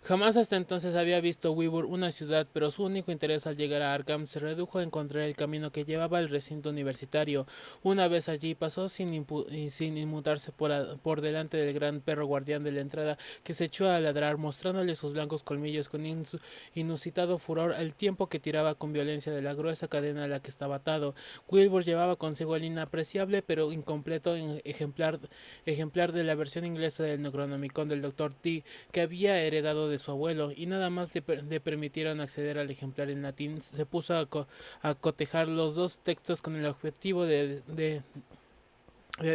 Jamás hasta entonces había visto Weaver una ciudad, pero su único interés al llegar a Arkham se redujo a encontrar el camino que llevaba al recinto universitario. Una vez allí pasó sin inmutarse por delante del gran perro guardián de la entrada, que se echó a ladrar mostrándole sus blancos colmillos con inusitado furor al tiempo que tiraba con violencia de la gruesa cadena a la que estaba atado. Wilbur llevaba consigo el inapreciable pero incompleto ejemplar de la versión inglesa del Necronomicon del Dr. T, que había heredado de su abuelo, y nada más le permitieron acceder al ejemplar en latín. Se puso a cotejar los dos textos con el objetivo de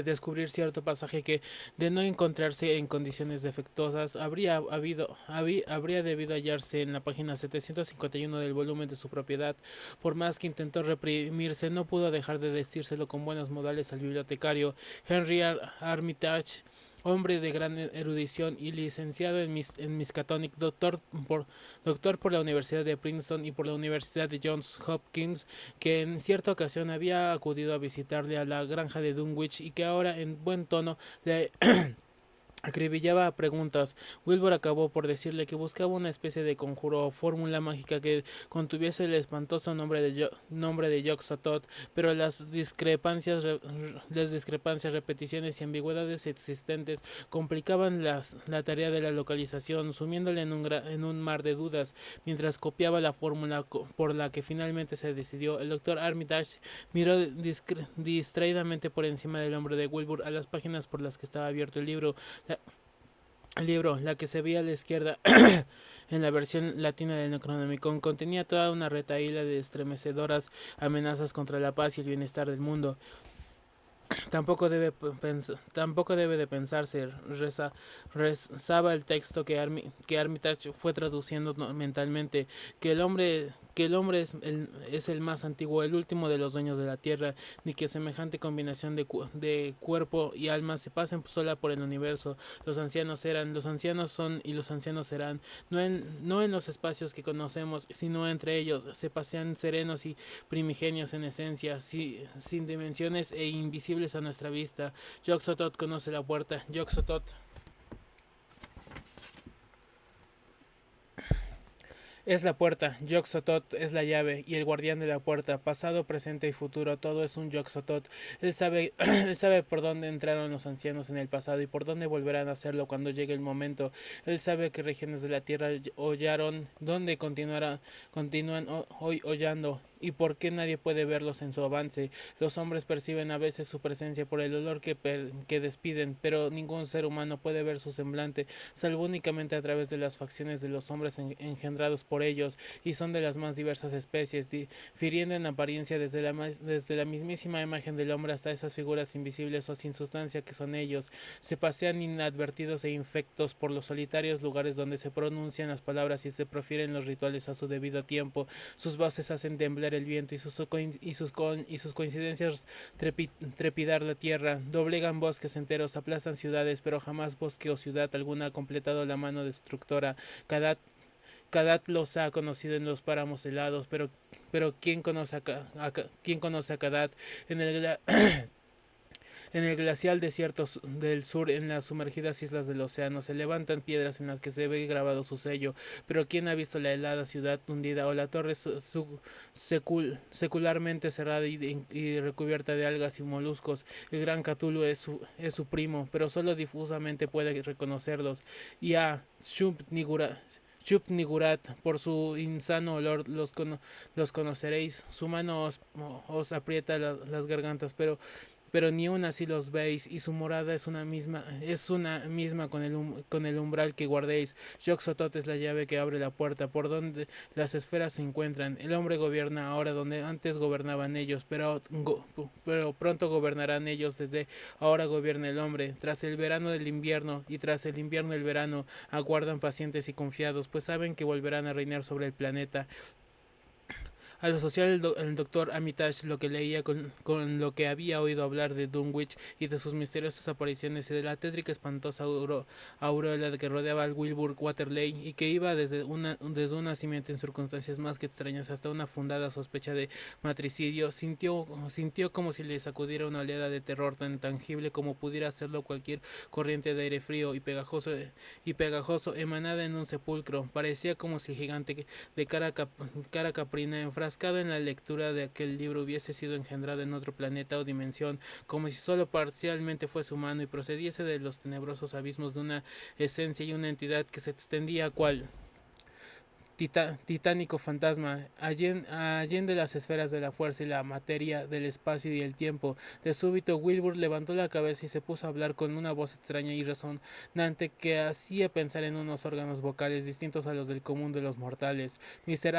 descubrir cierto pasaje que, de no encontrarse en condiciones defectuosas, habría debido hallarse en la página 751 del volumen de su propiedad. Por más que intentó reprimirse, no pudo dejar de decírselo con buenos modales al bibliotecario Henry Armitage, hombre de gran erudición y licenciado en Miskatonic, doctor por la Universidad de Princeton y por la Universidad de Johns Hopkins, que en cierta ocasión había acudido a visitarle a la granja de Dunwich y que ahora en buen tono le acribillaba a preguntas. Wilbur acabó por decirle que buscaba una especie de conjuro o fórmula mágica que contuviese el espantoso nombre de Yog-Sothoth, pero las discrepancias, repeticiones y ambigüedades existentes complicaban la tarea de la localización, sumiéndole en un mar de dudas. Mientras copiaba la fórmula por la que finalmente se decidió, el doctor Armitage miró distraídamente por encima del hombro de Wilbur a las páginas por las que estaba abierto la que se veía a la izquierda en la versión latina del Necronomicon, contenía toda una retahíla de estremecedoras amenazas contra la paz y el bienestar del mundo. Tampoco debe de pensarse, rezaba el texto que Armitage fue traduciendo mentalmente, que el hombre es el más antiguo, el último de los dueños de la tierra, ni que semejante combinación de cuerpo y alma se pasen sola por el universo. Los ancianos son y los ancianos serán, no en los espacios que conocemos, sino entre ellos. Se pasean serenos y primigenios en esencia, sin dimensiones e invisibles a nuestra vista. Yog-Sothoth conoce la puerta. Yog-Sothoth es la puerta, Yog-Sothoth es la llave y el guardián de la puerta. Pasado, presente y futuro, todo es un Yog-Sothoth. Él sabe por dónde entraron los ancianos en el pasado y por dónde volverán a hacerlo cuando llegue el momento. Él sabe que regiones de la tierra hollaron, dónde continúan hoy hollando, y por qué nadie puede verlos en su avance. Los hombres perciben a veces su presencia por el olor que despiden, pero ningún ser humano puede ver su semblante, salvo únicamente a través de las facciones de los hombres engendrados por ellos, y son de las más diversas especies, difiriendo en apariencia desde la mismísima imagen del hombre hasta esas figuras invisibles o sin sustancia que son ellos. Se pasean inadvertidos e infectos por los solitarios lugares donde se pronuncian las palabras y se profieren los rituales a su debido tiempo. Sus voces hacen temblar el viento y sus coincidencias trepidar la tierra. Doblegan bosques enteros, aplastan ciudades, pero jamás bosque o ciudad alguna ha completado la mano destructora. Cada Kadat los ha conocido en los páramos helados, pero ¿quién conoce a Kadat en el, en el glacial desierto del sur, en las sumergidas islas del océano? Se levantan piedras en las que se ve grabado su sello, pero ¿quién ha visto la helada ciudad hundida o la torre secularmente cerrada y recubierta de algas y moluscos? El gran Cthulhu es su primo, pero solo difusamente puede reconocerlos. Y a Shub-Nigurat, por su insano olor los conoceréis. Su mano os aprieta las gargantas, pero ni aun así los veis, y su morada es una misma con el umbral que guardéis. Yog-Sothoth es la llave que abre la puerta, por donde las esferas se encuentran. El hombre gobierna ahora donde antes gobernaban ellos, pero pronto gobernarán ellos. Desde ahora gobierna el hombre. Tras el verano del invierno y tras el invierno del verano, aguardan pacientes y confiados, pues saben que volverán a reinar sobre el planeta. Al asociar el doctor Armitage lo que leía con lo que había oído hablar de Dunwich y de sus misteriosas apariciones y de la tétrica espantosa aureola que rodeaba al Wilbur Waterley y que iba desde un nacimiento en circunstancias más que extrañas hasta una fundada sospecha de matricidio, sintió como si le sacudiera una oleada de terror tan tangible como pudiera hacerlo cualquier corriente de aire frío y pegajoso emanada en un sepulcro. Parecía como si el gigante de cara caprina, enfrascado en la lectura de aquel libro, hubiese sido engendrado en otro planeta o dimensión, como si solo parcialmente fuese humano y procediese de los tenebrosos abismos de una esencia y una entidad que se extendía cual titánico fantasma, allende las esferas de la fuerza y la materia, del espacio y el tiempo. De súbito, Wilbur levantó la cabeza y se puso a hablar con una voz extraña y resonante que hacía pensar en unos órganos vocales distintos a los del común de los mortales. Mr.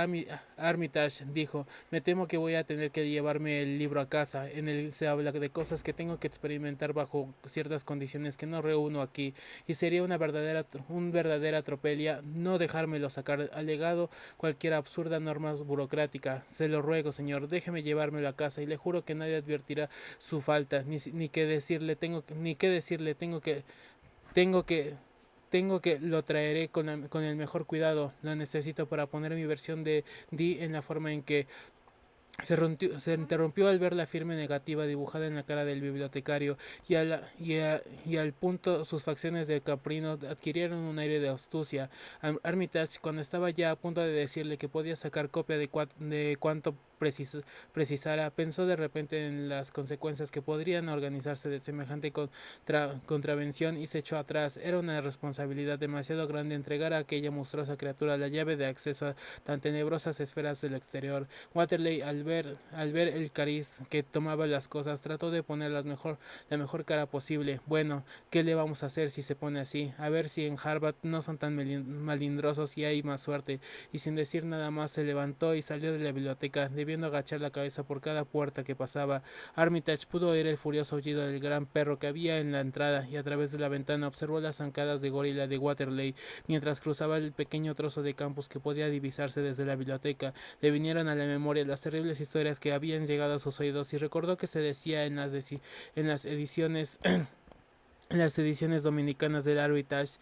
Armitage dijo: me temo que voy a tener que llevarme el libro a casa. En él se habla de cosas que tengo que experimentar bajo ciertas condiciones que no reúno aquí, y sería una verdadera atropella no dejármelo sacar, alegado cualquier absurda norma burocrática. Se lo ruego, señor, déjeme llevármelo a casa y le juro que nadie advertirá su falta, ni que decirle, tengo que lo traeré con el mejor cuidado. Lo necesito para poner mi versión de Dee en la forma en que se interrumpió al ver la firme negativa dibujada en la cara del bibliotecario y al punto sus facciones de caprino adquirieron un aire de astucia. Armitage, cuando estaba ya a punto de decirle que podía sacar copia de cuanto precisara, pensó de repente en las consecuencias que podrían organizarse de semejante contravención y se echó atrás. Era una responsabilidad demasiado grande entregar a aquella monstruosa criatura la llave de acceso a tan tenebrosas esferas del exterior. Waterley, al ver el cariz que tomaba las cosas, trató de poner la mejor cara posible. Bueno, ¿qué le vamos a hacer si se pone así? A ver si en Harvard no son tan malindrosos y hay más suerte. Y sin decir nada más se levantó y salió de la biblioteca, debiendo agachar la cabeza por cada puerta que pasaba. Armitage pudo oír el furioso aullido del gran perro que había en la entrada y a través de la ventana observó las zancadas de gorila de Waterley mientras cruzaba el pequeño trozo de campus que podía divisarse desde la biblioteca. Le vinieron a la memoria las terribles historias que habían llegado a sus oídos y recordó que se decía en las ediciones en las ediciones dominicanas del Arbiters,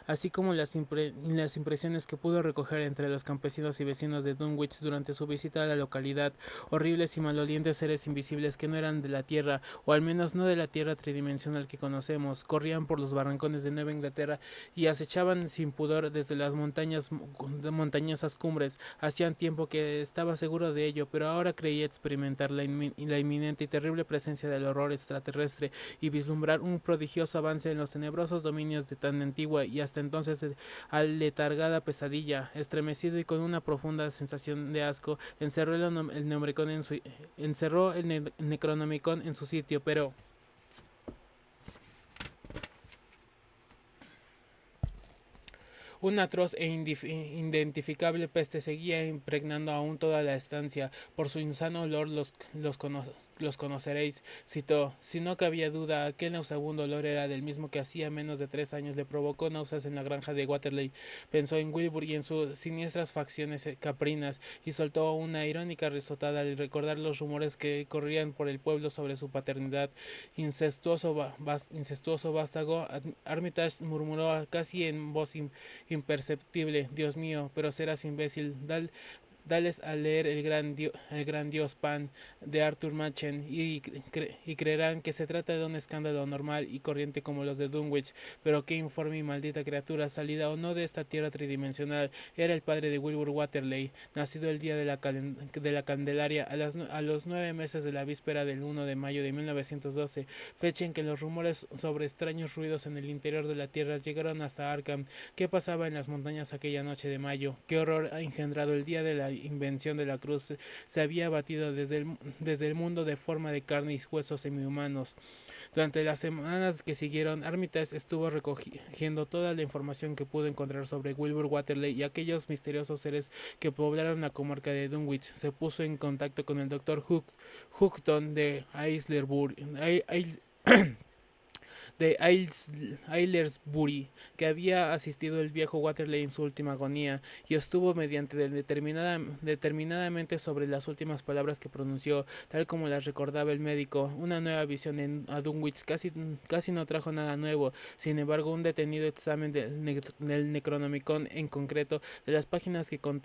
así como las impresiones que pudo recoger entre los campesinos y vecinos de Dunwich durante su visita a la localidad: horribles y malolientes seres invisibles que no eran de la tierra, o al menos no de la tierra tridimensional que conocemos, corrían por los barrancones de Nueva Inglaterra y acechaban sin pudor desde las montañosas cumbres. Hacían tiempo que estaba seguro de ello, pero ahora creía experimentar la inminente y terrible presencia del horror extraterrestre y vislumbrar un prodigioso avance en los tenebrosos dominios de tan antigua y hasta entonces aletargada pesadilla. Estremecido y con una profunda sensación de asco, encerró el Necronomicon en su sitio, pero una atroz e identificable peste seguía impregnando aún toda la estancia. Por su insano olor los conoceréis, citó. Si no cabía duda, aquel nauseabundo olor era del mismo que hacía menos de 3 años le provocó náuseas en la granja de Waterley. Pensó en Wilbur y en sus siniestras facciones caprinas, y soltó una irónica risotada al recordar los rumores que corrían por el pueblo sobre su paternidad. Incestuoso vástago, Armitage murmuró casi en voz imperceptible: Dios mío, pero serás imbécil. Dales a leer el gran Dios Pan de Arthur Machen y creerán que se trata de un escándalo normal y corriente como los de Dunwich. Pero qué informe y maldita criatura, salida o no de esta tierra tridimensional, era el padre de Wilbur Waterley, nacido el día de la Candelaria, a los 9 meses de la víspera del 1 de mayo de 1912, fecha en que los rumores sobre extraños ruidos en el interior de la tierra llegaron hasta Arkham. ¿Qué pasaba en las montañas aquella noche de mayo? ¿Qué horror ha engendrado el día de la invención de la cruz? Se había abatido desde el mundo de forma de carne y huesos semihumanos. Durante las semanas que siguieron, Armitage estuvo recogiendo toda la información que pudo encontrar sobre Wilbur Waterley y aquellos misteriosos seres que poblaron la comarca de Dunwich. Se puso en contacto con el Dr. Houghton de de Aylesbury, que había asistido el viejo Waterley en su última agonía, y estuvo mediante determinadamente sobre las últimas palabras que pronunció, tal como las recordaba el médico. Una nueva visión a Dunwich casi no trajo nada nuevo. Sin embargo, un detenido examen del Necronomicon, en concreto de las páginas que con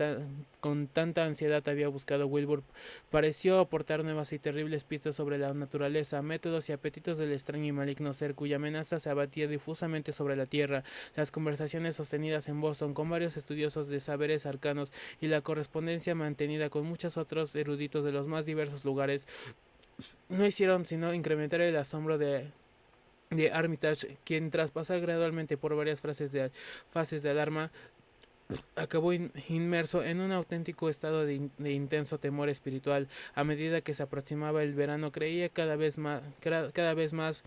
tanta ansiedad había buscado Wilbur, pareció aportar nuevas y terribles pistas sobre la naturaleza, métodos y apetitos del extraño y maligno ser cuya amenaza se abatía difusamente sobre la tierra. Las conversaciones sostenidas en Boston con varios estudiosos de saberes arcanos y la correspondencia mantenida con muchos otros eruditos de los más diversos lugares no hicieron sino incrementar el asombro de Armitage, quien tras pasar gradualmente por varias fases de alarma, acabó inmerso en un auténtico estado de intenso temor espiritual. A medida que se aproximaba el verano, creía cada vez más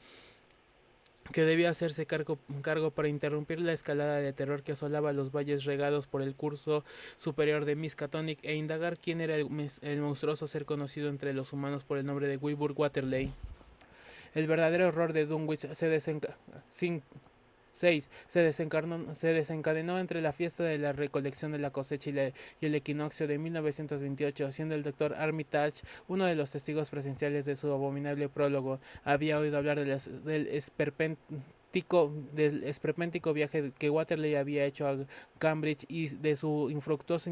que debía hacerse cargo para interrumpir la escalada de terror que asolaba los valles regados por el curso superior de Miskatonic e indagar quién era el monstruoso ser conocido entre los humanos por el nombre de Wilbur Waterley. El verdadero horror de Dunwich sin 6. Se desencadenó entre la fiesta de la recolección de la cosecha y el equinoccio de 1928, siendo el doctor Armitage uno de los testigos presenciales de su abominable prólogo. Había oído hablar del esperpéntico viaje que Waterley había hecho a Cambridge y de sus infructuosos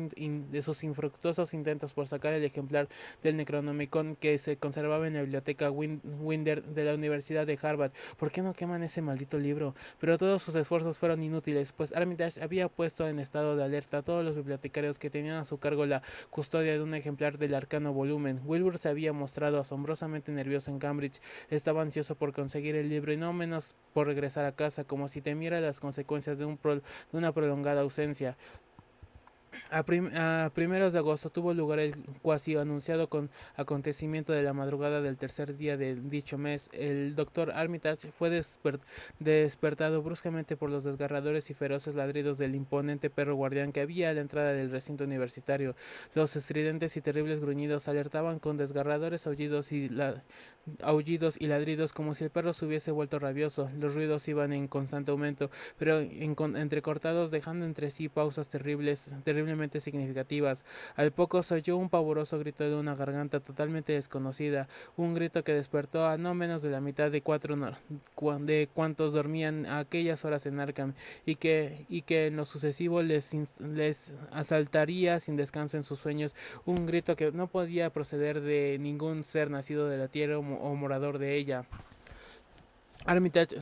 intentos por sacar el ejemplar del Necronomicon que se conservaba en la biblioteca Winder de la Universidad de Harvard. ¿Por qué no queman ese maldito libro? Pero todos sus esfuerzos fueron inútiles, pues Armitage había puesto en estado de alerta a todos los bibliotecarios que tenían a su cargo la custodia de un ejemplar del arcano volumen. Wilbur se había mostrado asombrosamente nervioso en Cambridge, estaba ansioso por conseguir el libro y no menos por regresar a casa, como si temiera las consecuencias de una prolongada ausencia. A primeros de agosto tuvo lugar el cuasi anunciado acontecimiento de la madrugada del tercer día de dicho mes. El doctor Armitage fue despertado bruscamente por los desgarradores y feroces ladridos del imponente perro guardián que había a la entrada del recinto universitario. Los estridentes y terribles gruñidos alertaban con desgarradores aullidos y ladridos como si el perro se hubiese vuelto rabioso. Los ruidos iban en constante aumento, pero entrecortados, dejando entre sí pausas terriblemente significativas. Al poco se oyó un pavoroso grito de una garganta totalmente desconocida, un grito que despertó a no menos de la mitad de cuantos dormían a aquellas horas en Arkham, y que en lo sucesivo les asaltaría sin descanso en sus sueños, un grito que no podía proceder de ningún ser nacido de la tierra o morador de ella. Armitage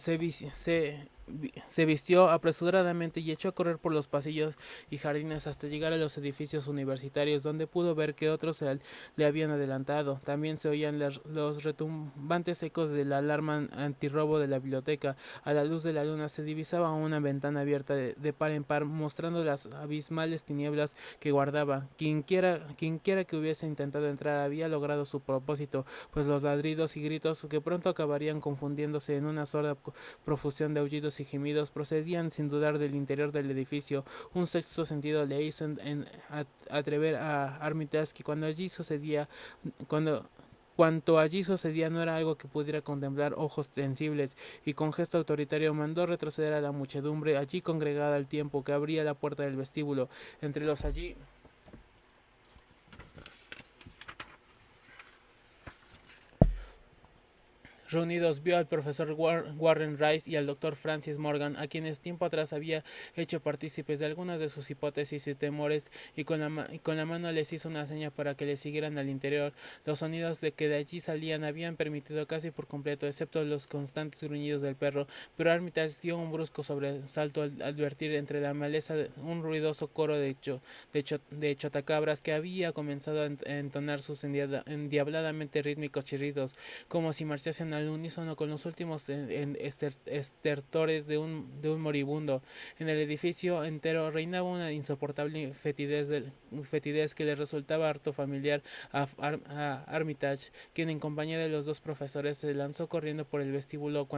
se vistió apresuradamente y echó a correr por los pasillos y jardines hasta llegar a los edificios universitarios, donde pudo ver que otros le habían adelantado. También se oían los retumbantes ecos de la alarma antirrobo de la biblioteca. A la luz de la luna se divisaba una ventana abierta de par en par, mostrando las abismales tinieblas que guardaba. Quienquiera que hubiese intentado entrar había logrado su propósito, pues los ladridos y gritos, que pronto acabarían confundiéndose en una sorda profusión de aullidos y gemidos, procedían sin dudar del interior del edificio. Un sexto sentido le hizo atrever a Armitage que cuanto allí sucedía no era algo que pudiera contemplar ojos sensibles, y con gesto autoritario mandó retroceder a la muchedumbre allí congregada al tiempo que abría la puerta del vestíbulo. Entre los allí reunidos vio al profesor Warren Rice y al doctor Francis Morgan, a quienes tiempo atrás había hecho partícipes de algunas de sus hipótesis y temores, y con la mano les hizo una seña para que le siguieran al interior. Los sonidos que de allí salían habían permitido casi por completo, excepto los constantes gruñidos del perro, pero Armitage dio un brusco sobresalto al advertir entre la maleza un ruidoso coro de chotacabras que había comenzado a entonar sus endiabladamente rítmicos chirridos, como si marchasen al unísono con los últimos estertores de un moribundo. En el edificio entero reinaba una insoportable fetidez que le resultaba harto familiar a Armitage, quien en compañía de los dos profesores se lanzó corriendo por el vestíbulo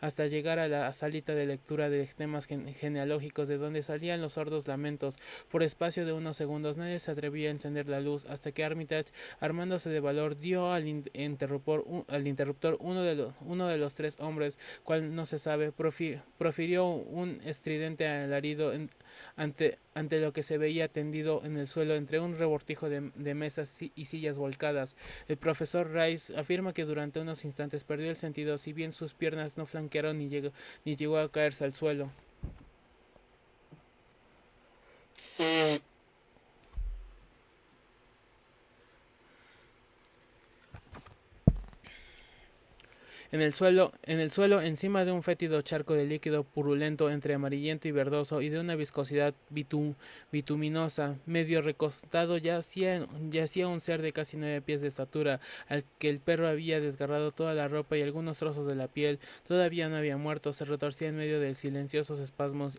hasta llegar a la salita de lectura de temas genealógicos, de donde salían los sordos lamentos. Por espacio de unos segundos nadie se atrevía a encender la luz, hasta que Armitage, armándose de valor, dio al interruptor doctor, uno de los tres hombres, cual no se sabe, profirió un estridente alarido ante lo que se veía tendido en el suelo entre un rebortijo de mesas y sillas volcadas. El profesor Rice afirma que durante unos instantes perdió el sentido, si bien sus piernas no flanquearon ni llegó a caerse al suelo. En el suelo, encima de un fétido charco de líquido purulento entre amarillento y verdoso y de una viscosidad bituminosa, medio recostado, yacía un ser de casi 9 pies de estatura, al que el perro había desgarrado toda la ropa y algunos trozos de la piel. Todavía no había muerto, se retorcía en medio de silenciosos espasmos,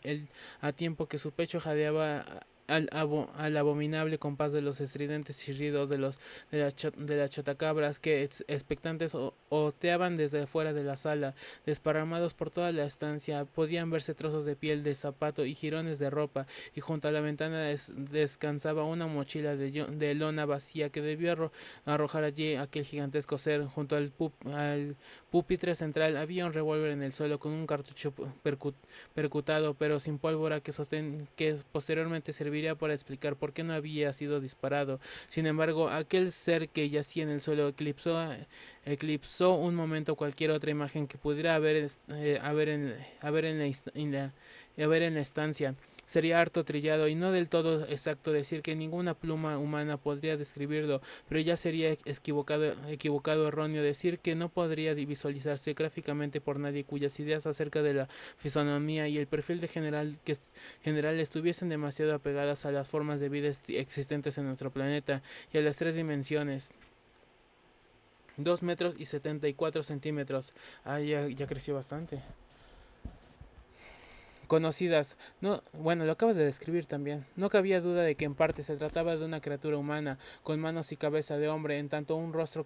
a tiempo que su pecho jadeaba al abominable compás de los estridentes chirridos de las chotacabras que expectantes oteaban desde fuera de la sala. Desparramados por toda la estancia podían verse trozos de piel de zapato y jirones de ropa, y junto a la ventana descansaba una mochila de lona vacía que debió arrojar allí aquel gigantesco ser. Junto al pupitre central había un revólver en el suelo con un cartucho percutado pero sin pólvora que posteriormente serviría para explicar por qué no había sido disparado. Sin embargo, aquel ser que yacía en el suelo eclipsó un momento cualquier otra imagen que pudiera haber en la estancia. Sería harto trillado y no del todo exacto decir que ninguna pluma humana podría describirlo, pero ya sería equivocado erróneo decir que no podría visualizarse gráficamente por nadie cuyas ideas acerca de la fisonomía y el perfil de general estuviesen demasiado apegadas a las formas de vida existentes en nuestro planeta y a las 3 dimensiones. 2 metros y 74 centímetros. Ya creció bastante. Conocidas. No, bueno, lo acabas de describir también. No cabía duda de que en parte se trataba de una criatura humana, con manos y cabeza de hombre, en tanto un rostro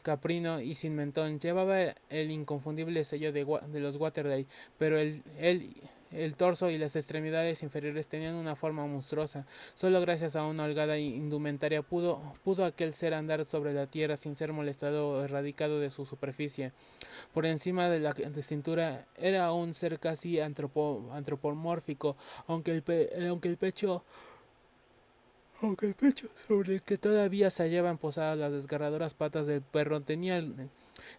caprino y sin mentón. Llevaba el inconfundible sello de los Waterdale, pero el torso y las extremidades inferiores tenían una forma monstruosa. Solo gracias a una holgada indumentaria pudo aquel ser andar sobre la tierra sin ser molestado o erradicado de su superficie. Por encima de la cintura era un ser casi antropomórfico, aunque el pecho sobre el que todavía se hallaban posadas las desgarradoras patas del perro tenía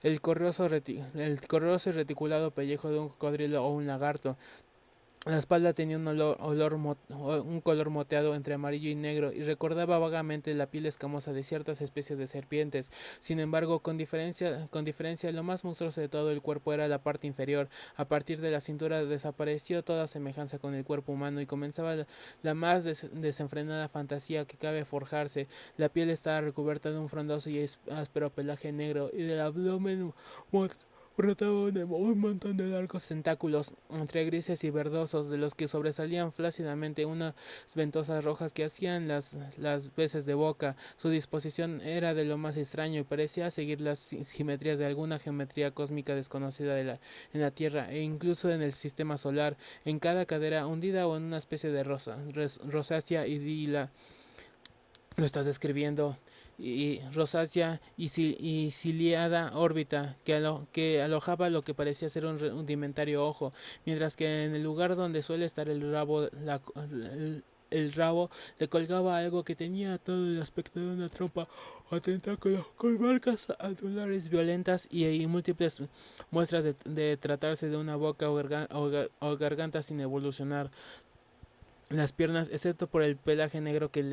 el correoso y reticulado pellejo de un cocodrilo o un lagarto. La espalda tenía un color moteado entre amarillo y negro y recordaba vagamente la piel escamosa de ciertas especies de serpientes. Sin embargo, con diferencia, lo más monstruoso de todo el cuerpo era la parte inferior. A partir de la cintura desapareció toda semejanza con el cuerpo humano y comenzaba la más desenfrenada fantasía que cabe forjarse. La piel estaba recubierta de un frondoso y áspero pelaje negro y del abdomen brotaba un montón de largos tentáculos, entre grises y verdosos, de los que sobresalían flácidamente unas ventosas rojas que hacían las veces de boca. Su disposición era de lo más extraño y parecía seguir las simetrías de alguna geometría cósmica desconocida en la Tierra e incluso en el sistema solar. En cada cadera hundida o en una especie de rosácea lo estás describiendo, y rosácea y ciliada órbita que alojaba lo que parecía ser un rudimentario ojo, mientras que en el lugar donde suele estar el rabo le colgaba algo que tenía todo el aspecto de una trompa o tentáculo, con marcas anulares violentas y múltiples muestras de tratarse de una boca o garganta sin evolucionar. Las piernas, excepto por el pelaje negro que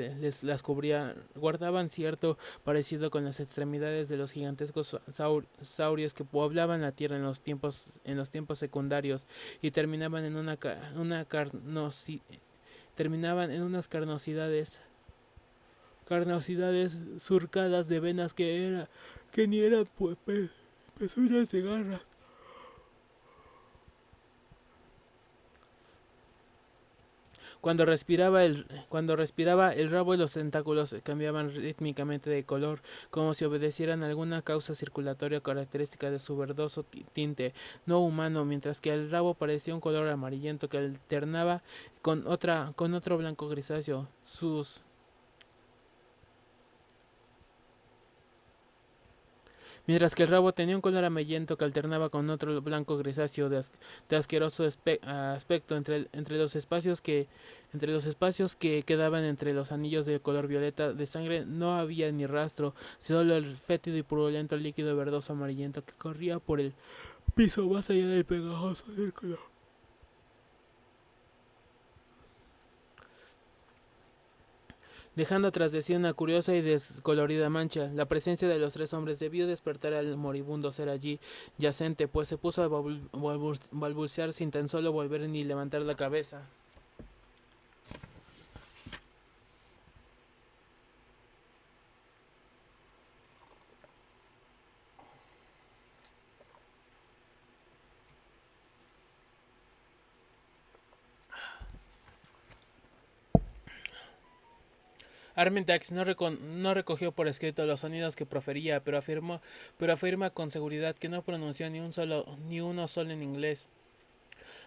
las cubría, guardaban cierto parecido con las extremidades de los gigantescos saurios que poblaban la tierra en los tiempos secundarios y terminaban en unas carnosidades surcadas de venas que ni eran pezuñas de garras. Cuando respiraba, el rabo y los tentáculos cambiaban rítmicamente de color, como si obedecieran a alguna causa circulatoria característica de su verdoso tinte no humano, mientras que el rabo parecía un color amarillento que alternaba con otro blanco grisáceo. mientras que el rabo tenía un color amarillento que alternaba con otro blanco grisáceo de asqueroso aspecto entre los espacios que quedaban entre los anillos de color violeta de sangre no había ni rastro, solo el fétido y purulento líquido verdoso amarillento que corría por el piso más allá del pegajoso círculo, dejando tras de sí una curiosa y descolorida mancha. La presencia de los tres hombres debió despertar al moribundo ser allí yacente, pues se puso a balbucear sin tan solo volver ni levantar la cabeza. Armitage no recogió por escrito los sonidos que profería, pero afirma con seguridad que no pronunció ni uno solo en inglés.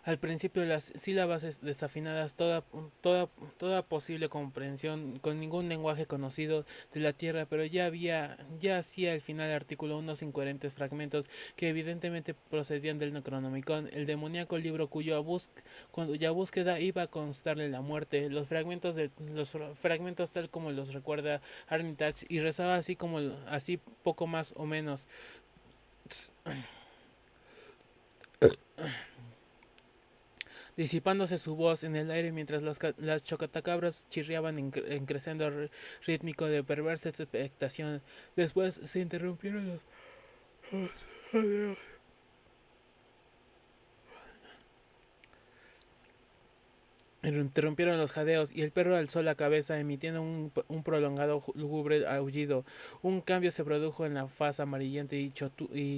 Al principio las sílabas desafinadas, toda posible comprensión con ningún lenguaje conocido de la Tierra, pero ya hacía al final del artículo unos incoherentes fragmentos que evidentemente procedían del Necronomicon, el demoníaco libro cuya búsqueda iba a constarle la muerte, los fragmentos tal como los recuerda Armitage, y rezaba así poco más o menos. Disipándose su voz en el aire mientras las chocotacabras chirriaban en crescendo rítmico de perversa expectación. Después se interrumpieron los Interrumpieron los jadeos y el perro alzó la cabeza emitiendo un prolongado lúgubre aullido. Un cambio se produjo en la faz amarillenta y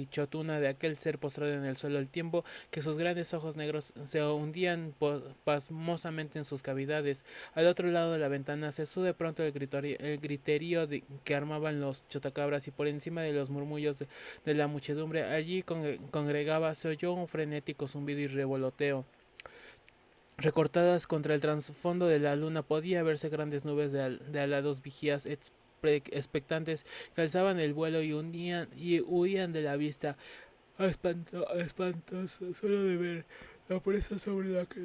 chotuna de aquel ser postrado en el suelo al tiempo que sus grandes ojos negros se hundían pasmosamente en sus cavidades. Al otro lado de la ventana cesó de pronto el griterío que armaban los chotacabras y por encima de los murmullos de la muchedumbre allí congregaba se oyó un frenético zumbido y revoloteo. Recortadas contra el trasfondo de la luna podía verse grandes nubes de alados vigías expectantes que alzaban el vuelo y huían de la vista. Espantoso solo de ver la presa sobre la que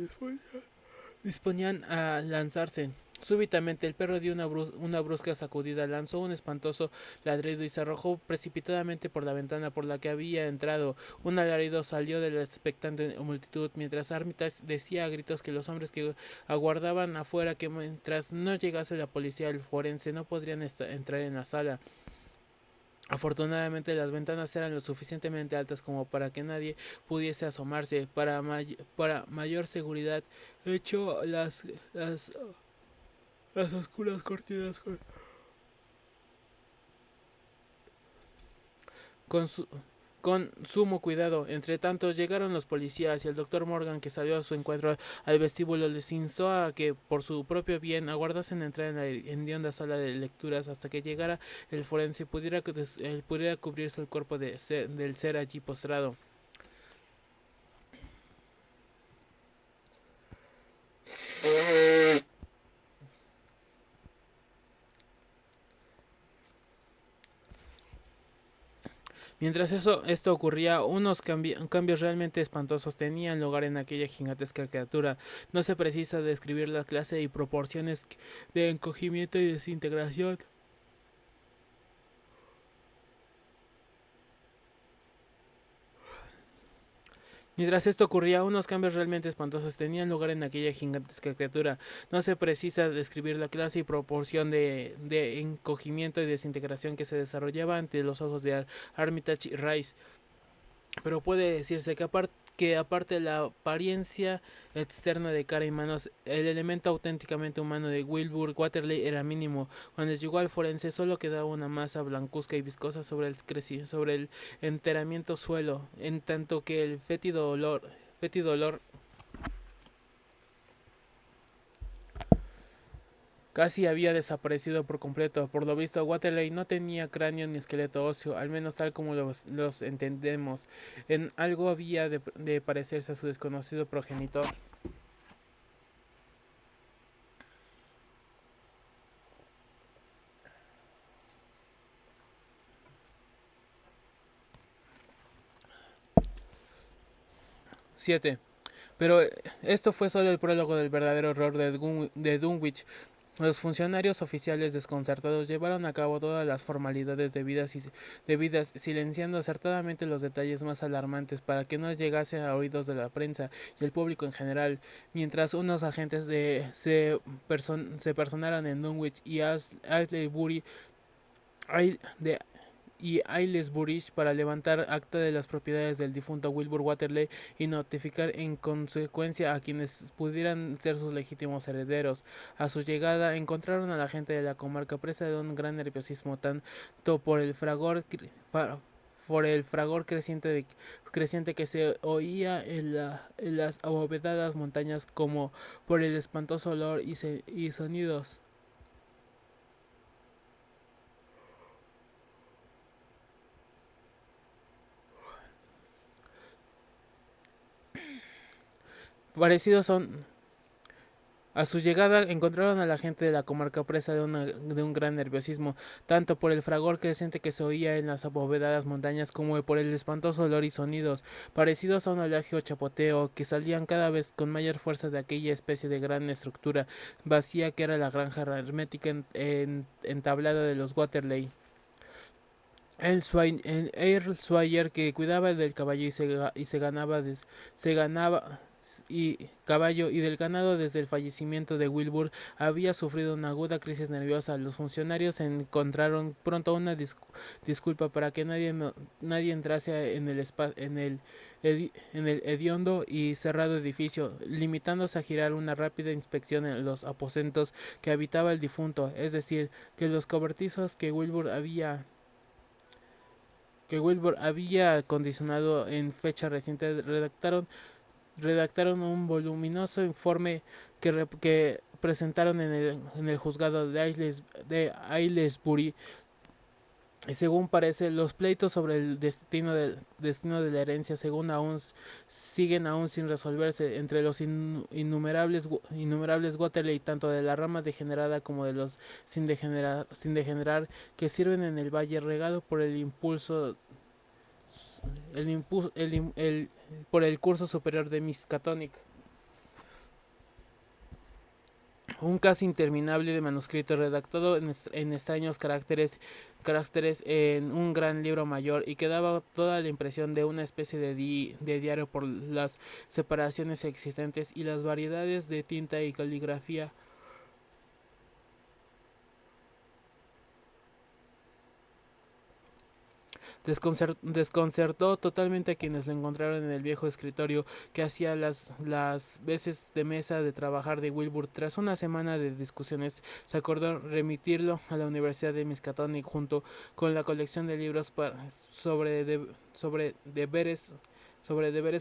disponían a lanzarse. Súbitamente el perro dio una brusca sacudida, lanzó un espantoso ladrido y se arrojó precipitadamente por la ventana por la que había entrado. Un alarido salió de la expectante multitud, mientras Armitage decía a gritos que los hombres que aguardaban afuera que mientras no llegase la policía el forense no podrían entrar en la sala. Afortunadamente las ventanas eran lo suficientemente altas como para que nadie pudiese asomarse. Para mayor seguridad, echó las oscuras cortinas con su, con sumo cuidado. Entre tanto llegaron los policías y el doctor Morgan, que salió a su encuentro al vestíbulo, les instó a que por su propio bien aguardasen entrar en la hedionda sala de lecturas hasta que llegara el forense y pudiera cubrirse el cuerpo del ser allí postrado. Mientras esto ocurría, cambios realmente espantosos tenían lugar en aquella gigantesca criatura. No se precisa describir la clase y proporciones de encogimiento y desintegración. Mientras esto ocurría, unos cambios realmente espantosos tenían lugar en aquella gigantesca criatura. No se precisa describir la clase y proporción de encogimiento y desintegración que se desarrollaba ante los ojos de Armitage y Rice. Pero puede decirse que aparte de la apariencia externa de cara y manos, el elemento auténticamente humano de Wilbur Waterley era mínimo. Cuando llegó al forense solo quedaba una masa blancuzca y viscosa sobre el enteramiento suelo, en tanto que el fétido olor casi había desaparecido por completo. Por lo visto, Waterley no tenía cráneo ni esqueleto óseo, al menos tal como los entendemos. En algo había de parecerse a su desconocido progenitor. 7. Pero esto fue solo el prólogo del verdadero horror de Dunwich. Los funcionarios oficiales desconcertados llevaron a cabo todas las formalidades debidas, silenciando acertadamente los detalles más alarmantes para que no llegase a oídos de la prensa y el público en general, mientras unos agentes se personaron en Dunwich y Aylesbury para levantar acta de las propiedades del difunto Wilbur Waterley y notificar en consecuencia a quienes pudieran ser sus legítimos herederos. A su llegada encontraron a la gente de la comarca presa de un gran nerviosismo tanto por el fragor creciente que se oía en las abovedadas montañas como por el espantoso olor y sonidos parecidos son. A su llegada encontraron a la gente de la comarca presa de un gran nerviosismo, tanto por el fragor creciente que se oía en las abovedadas montañas como por el espantoso olor y sonidos, parecidos a un oleaje o chapoteo, que salían cada vez con mayor fuerza de aquella especie de gran estructura vacía que era la granja hermética entablada de los Waterley. Earl Swyer, que cuidaba del caballo se ganaba y caballo y del ganado desde el fallecimiento de Wilbur, había sufrido una aguda crisis nerviosa. Los funcionarios encontraron pronto una disculpa para que nadie entrase en el hediondo y cerrado edificio, limitándose a girar una rápida inspección en los aposentos que habitaba el difunto, es decir, que los cobertizos que Wilbur había acondicionado en fecha reciente redactaron un voluminoso informe que presentaron en el juzgado de Aylesbury. Y según parece, los pleitos sobre el destino de la herencia siguen aún sin resolverse entre los innumerables Waterley, tanto de la rama degenerada como de los sin degenerar, que sirven en el valle regado por por el curso superior de Miskatonic. Un casi interminable de manuscrito redactado en extraños caracteres en un gran libro mayor y que daba toda la impresión de una especie de diario por las separaciones existentes y las variedades de tinta y caligrafía. Desconcertó totalmente a quienes lo encontraron en el viejo escritorio que hacía las veces de mesa de trabajar de Wilbur. Tras una semana de discusiones, se acordó remitirlo a la Universidad de Miskatonic junto con la colección de libros sobre deberes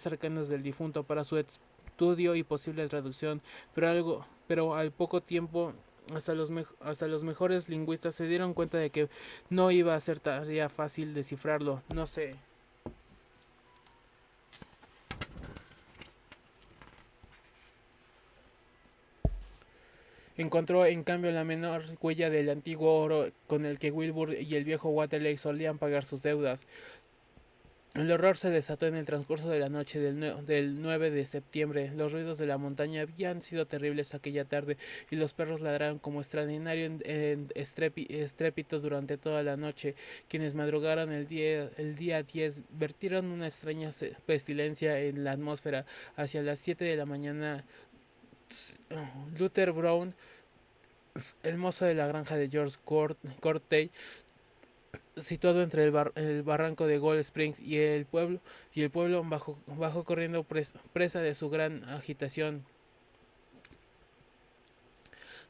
cercanos del difunto para su estudio y posible traducción, pero al poco tiempo hasta los mejores lingüistas se dieron cuenta de que no iba a ser tarea fácil descifrarlo. No sé. Encontró en cambio la menor huella del antiguo oro con el que Wilbur y el viejo Waterley solían pagar sus deudas. El horror se desató en el transcurso de la noche del 9 de septiembre. Los ruidos de la montaña habían sido terribles aquella tarde y los perros ladraron como extraordinario estrépito durante toda la noche. Quienes madrugaron el día 10 vertieron una extraña pestilencia en la atmósfera. Hacia las 7 de la mañana, Luther Brown, el mozo de la granja de George Cortey, situado entre el barranco de Gold Spring y el pueblo bajo corriendo presa de su gran agitación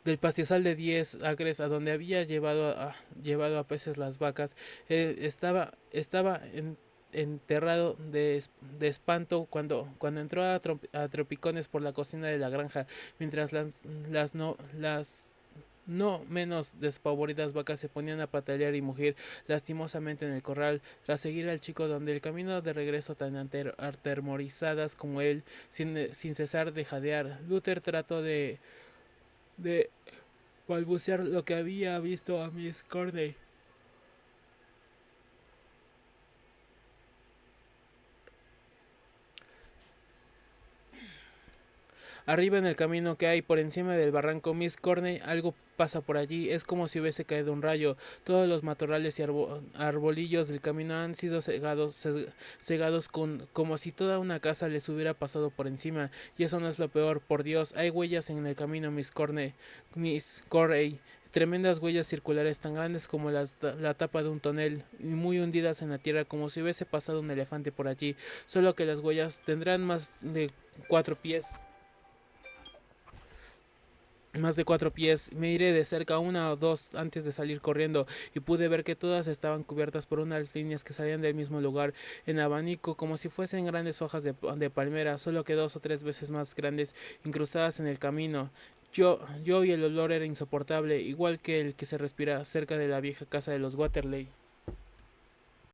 del pastizal de 10 acres a donde había llevado a peces las vacas. Estaba enterrado de espanto cuando entró a tropicones por la cocina de la granja, mientras las no menos despavoridas vacas se ponían a patalear y mugir lastimosamente en el corral, tras seguir al chico donde el camino de regreso tan atemorizadas como él, sin cesar de jadear. Luther trató de balbucear lo que había visto a Miss Corney. Arriba en el camino que hay por encima del barranco Miss Corney, algo pasa por allí, es como si hubiese caído un rayo. Todos los matorrales y arbolillos del camino han sido cegados como si toda una casa les hubiera pasado por encima. Y eso no es lo peor, por Dios, hay huellas en el camino Miss Corney. Tremendas huellas circulares tan grandes como la tapa de un tonel y muy hundidas en la tierra como si hubiese pasado un elefante por allí, solo que las huellas tendrán cuatro pies más de 4 pies. Me iré de cerca una o dos antes de salir corriendo y pude ver que todas estaban cubiertas por unas líneas que salían del mismo lugar en abanico como si fuesen grandes hojas de palmera, solo que 2 o 3 veces más grandes, incrustadas en el camino. Yo y el olor era insoportable, igual que el que se respira cerca de la vieja casa de los Waterley.